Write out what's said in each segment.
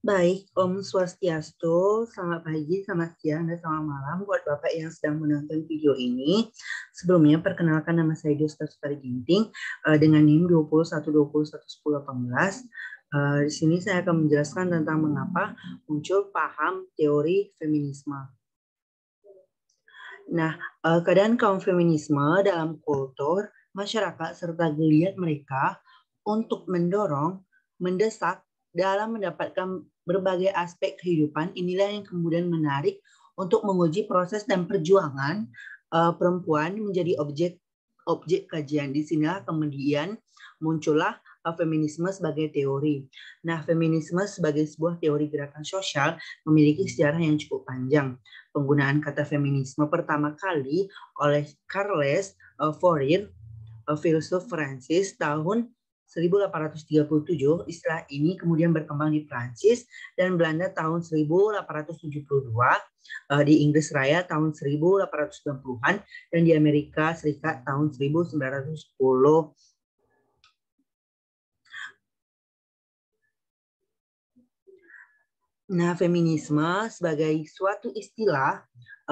Baik, Om Swastiastu, selamat pagi, selamat siang, dan selamat malam buat Bapak yang sedang menonton video ini. Sebelumnya, perkenalkan nama saya Dusta Sutari Ginting dengan NIM 2120111018. Di sini saya akan menjelaskan tentang mengapa muncul paham teori feminisme. Nah, keadaan kaum feminisme dalam kultur, masyarakat, serta geliat mereka untuk mendorong, mendesak, dalam mendapatkan berbagai aspek kehidupan, inilah yang kemudian menarik untuk menguji proses dan perjuangan perempuan menjadi objek kajian. Di sinilah kemudian muncullah feminisme sebagai teori. Nah, feminisme sebagai sebuah teori gerakan sosial memiliki sejarah yang cukup panjang. Penggunaan kata feminisme pertama kali oleh Charles Fourier, filsuf Prancis, tahun 1837. Istilah ini kemudian berkembang di Prancis dan Belanda tahun 1872, di Inggris Raya tahun 1890-an, dan di Amerika Serikat tahun 1910. Nah, feminisme sebagai suatu istilah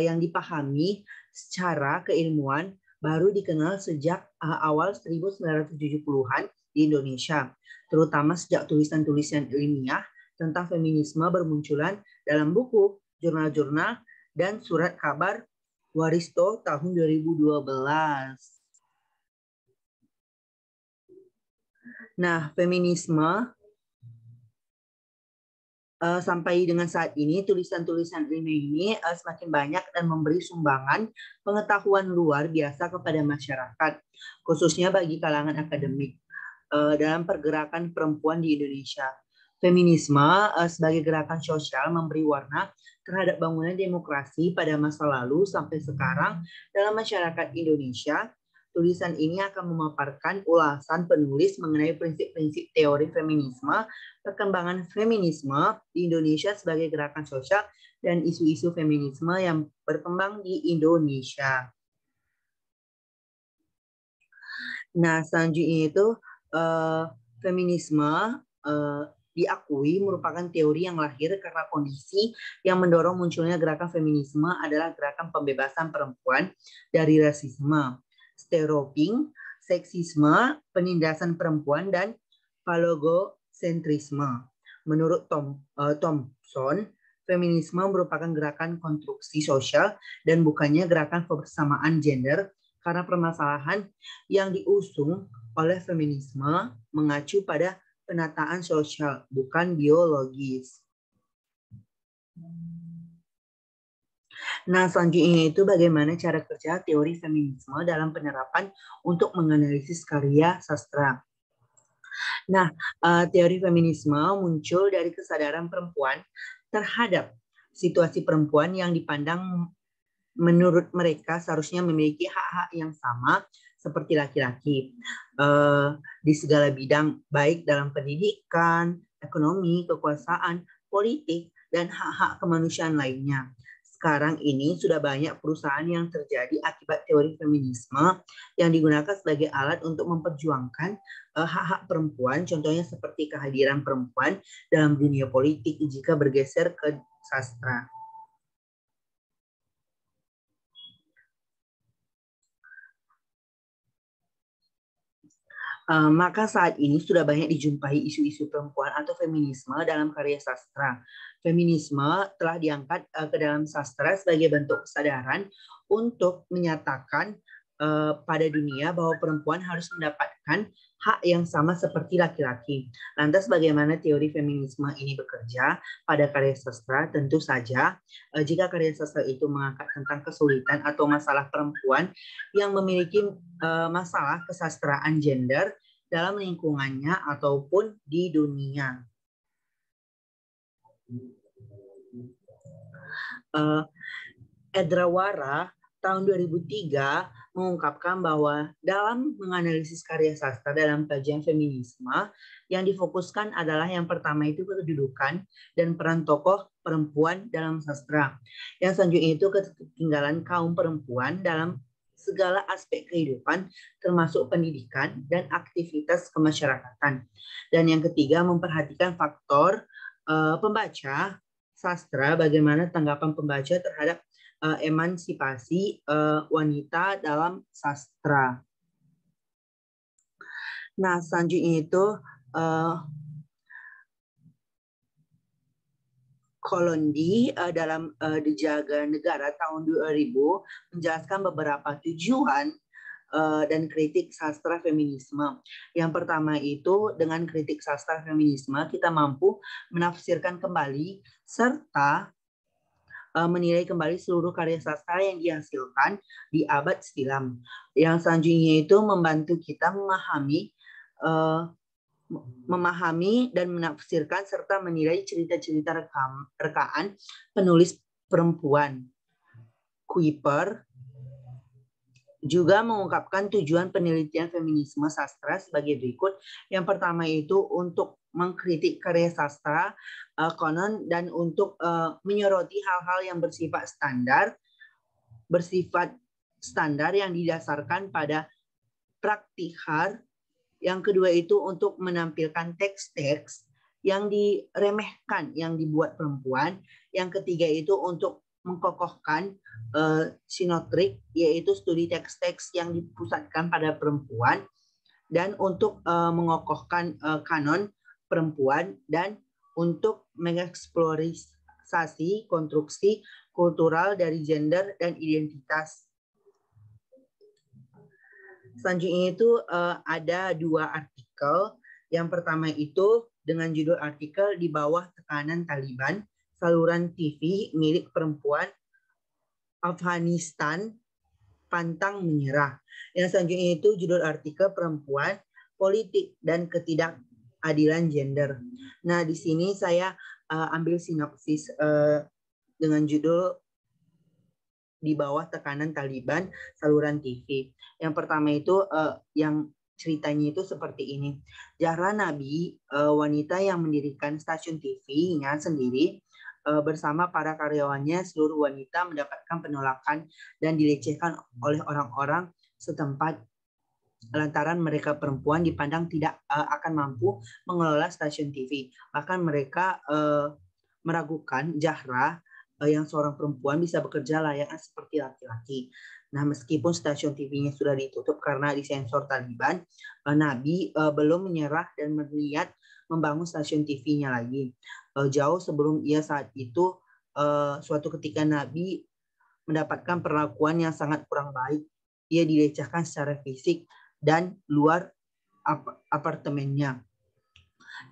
yang dipahami secara keilmuan baru dikenal sejak awal 1970-an di Indonesia, terutama sejak tulisan-tulisan ilmiah tentang feminisme bermunculan dalam buku, jurnal-jurnal, dan surat kabar Waristo tahun 2012. Nah, feminisme sampai dengan saat ini tulisan-tulisan ilmiah ini semakin banyak dan memberi sumbangan pengetahuan luar biasa kepada masyarakat, khususnya bagi kalangan akademik dalam pergerakan perempuan di Indonesia. Feminisme sebagai gerakan sosial memberi warna terhadap bangunan demokrasi pada masa lalu sampai sekarang dalam masyarakat Indonesia. Tulisan ini akan memaparkan ulasan penulis mengenai prinsip-prinsip teori feminisme, perkembangan feminisme di Indonesia sebagai gerakan sosial, dan isu-isu feminisme yang berkembang di Indonesia. Nah, selanjutnya itu feminisme diakui merupakan teori yang lahir karena kondisi yang mendorong munculnya gerakan feminisme adalah gerakan pembebasan perempuan dari rasisme, stereotyping, seksisme, penindasan perempuan, dan falogocentrisme. Menurut Thompson, feminisme merupakan gerakan konstruksi sosial dan bukannya gerakan kebersamaan gender, karena permasalahan yang diusung oleh feminisme mengacu pada penataan sosial, bukan biologis. Nah, selanjutnya itu bagaimana cara kerja teori feminisme dalam penerapan untuk menganalisis karya sastra. Nah, teori feminisme muncul dari kesadaran perempuan terhadap situasi perempuan yang dipandang menurut mereka seharusnya memiliki hak-hak yang sama seperti laki-laki di segala bidang, baik dalam pendidikan, ekonomi, kekuasaan, politik, dan hak-hak kemanusiaan lainnya. Sekarang ini sudah banyak perusahaan yang terjadi akibat teori feminisme yang digunakan sebagai alat untuk memperjuangkan hak-hak perempuan, contohnya seperti kehadiran perempuan dalam dunia politik jika bergeser ke sastra. Maka saat ini sudah banyak dijumpai isu-isu perempuan atau feminisme dalam karya sastra. Feminisme telah diangkat ke dalam sastra sebagai bentuk kesadaran untuk menyatakan pada dunia bahwa perempuan harus mendapatkan hak yang sama seperti laki-laki. Lantas bagaimana teori feminisme ini bekerja pada karya sastra? Tentu saja jika karya sastra itu mengangkat tentang kesulitan atau masalah perempuan yang memiliki masalah kesastraan gender dalam lingkungannya ataupun di dunia. Edrawara tahun 2003 mengungkapkan bahwa dalam menganalisis karya sastra dalam kajian feminisme, yang difokuskan adalah yang pertama itu kedudukan dan peran tokoh perempuan dalam sastra. Yang selanjutnya itu ketertinggalan kaum perempuan dalam segala aspek kehidupan, termasuk pendidikan dan aktivitas kemasyarakatan. Dan yang ketiga, memperhatikan faktor pembaca sastra, bagaimana tanggapan pembaca terhadap emansipasi wanita dalam sastra. Nah, selanjutnya itu Kolondi dalam Dijaga Negara tahun 2000 menjelaskan beberapa tujuan dan kritik sastra feminisme. Yang pertama itu, dengan kritik sastra feminisme kita mampu menafsirkan kembali serta menilai kembali seluruh karya sastra yang dihasilkan di abad silam. Yang selanjutnya itu membantu kita memahami dan menafsirkan serta menilai cerita-cerita rekaan penulis perempuan. Kuiper juga mengungkapkan tujuan penelitian feminisme sastra sebagai berikut. Yang pertama itu untuk mengkritik karya sastra konon dan untuk menyoroti hal-hal yang bersifat standar yang didasarkan pada praktihar. Yang kedua itu untuk menampilkan teks-teks yang diremehkan, yang dibuat perempuan. Yang ketiga itu untuk mengkokohkan sinotrik, yaitu studi teks-teks yang dipusatkan pada perempuan, dan untuk mengokohkan kanon perempuan, dan untuk mengeksplorasi konstruksi kultural dari gender dan identitas. Selanjutnya itu ada 2 artikel. Yang pertama itu dengan judul artikel Di Bawah Tekanan Taliban, saluran TV milik perempuan Afghanistan pantang menyerah. Yang selanjutnya itu judul artikel Perempuan, Politik dan Ketidakadilan Gender. Nah, di sini saya ambil sinopsis dengan judul Di Bawah Tekanan Taliban, saluran TV. Yang pertama itu yang ceritanya itu seperti ini. Zahra Nabi, wanita yang mendirikan stasiun TV-nya sendiri, bersama para karyawannya, seluruh wanita mendapatkan penolakan dan dilecehkan oleh orang-orang setempat lantaran mereka perempuan dipandang tidak akan mampu mengelola stasiun TV. Bahkan mereka meragukan Zahra yang seorang perempuan bisa bekerja layaknya seperti laki-laki. Nah, meskipun stasiun TV-nya sudah ditutup karena disensor Taliban, Nabi belum menyerah dan berniat membangun stasiun TV-nya lagi. Jauh sebelum ia saat itu, suatu ketika Nabi mendapatkan perlakuan yang sangat kurang baik. Ia dilecehkan secara fisik dan luar apartemennya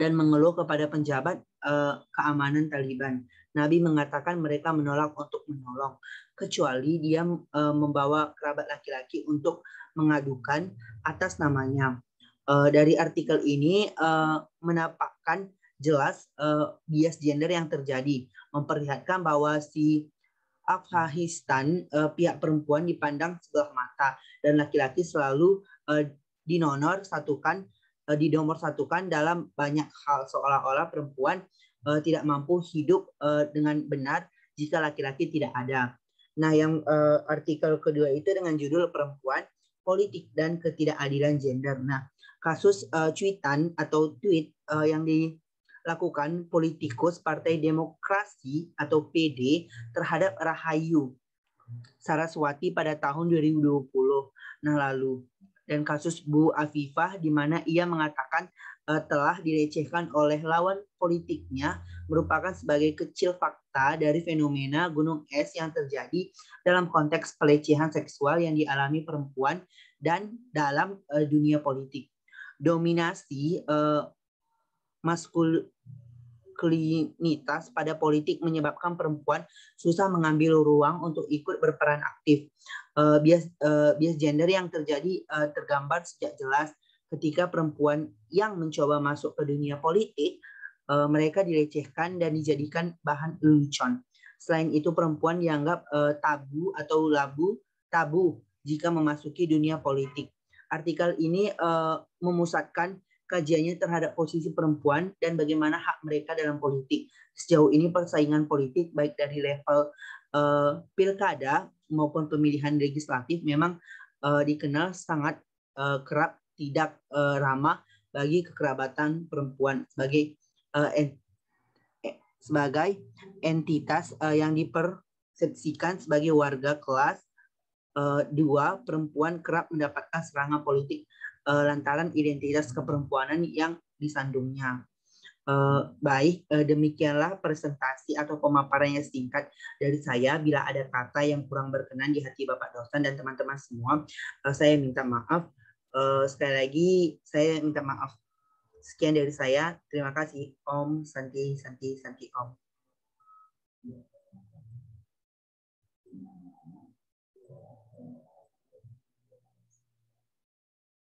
dan mengeluh kepada penjabat keamanan Taliban. Nabi mengatakan mereka menolak untuk menolong, kecuali dia membawa kerabat laki-laki untuk mengadukan atas namanya. Dari artikel ini menampakkan jelas bias gender yang terjadi, memperlihatkan bahwa si Afghanistan pihak perempuan dipandang sebelah mata dan laki-laki selalu dinomorsatukan dalam banyak hal, seolah-olah perempuan tidak mampu hidup dengan benar jika laki-laki tidak ada. Nah, yang artikel kedua itu dengan judul Perempuan, Politik dan Ketidakadilan Gender. Nah, kasus cuitan atau tweet yang dilakukan politikus Partai Demokrasi atau PD terhadap Rahayu Saraswati pada tahun 2020 lalu, dan kasus Bu Afifah di mana ia mengatakan telah dilecehkan oleh lawan politiknya merupakan sebagai kecil fakta dari fenomena gunung es yang terjadi dalam konteks pelecehan seksual yang dialami perempuan dan dalam dunia politik. Dominasi maskulinitas pada politik menyebabkan perempuan susah mengambil ruang untuk ikut berperan aktif. Bias gender yang terjadi tergambar sejak jelas ketika perempuan yang mencoba masuk ke dunia politik, mereka dilecehkan dan dijadikan bahan lelucon. Selain itu, perempuan dianggap tabu jika memasuki dunia politik. Artikel ini memusatkan kajiannya terhadap posisi perempuan dan bagaimana hak mereka dalam politik. Sejauh ini persaingan politik baik dari level pilkada maupun pemilihan legislatif memang dikenal sangat kerap tidak ramah bagi kekerabatan perempuan sebagai entitas yang dipersepsikan sebagai warga kelas 2. Perempuan kerap mendapatkan serangan politik lantaran identitas keperempuanan yang disandungnya. Demikianlah presentasi atau pemaparannya singkat dari saya. Bila ada kata yang kurang berkenan di hati Bapak dosen dan teman-teman semua, saya minta maaf. Sekali lagi saya minta maaf. Sekian dari saya. Terima kasih. Om Santi Santi Santi Om.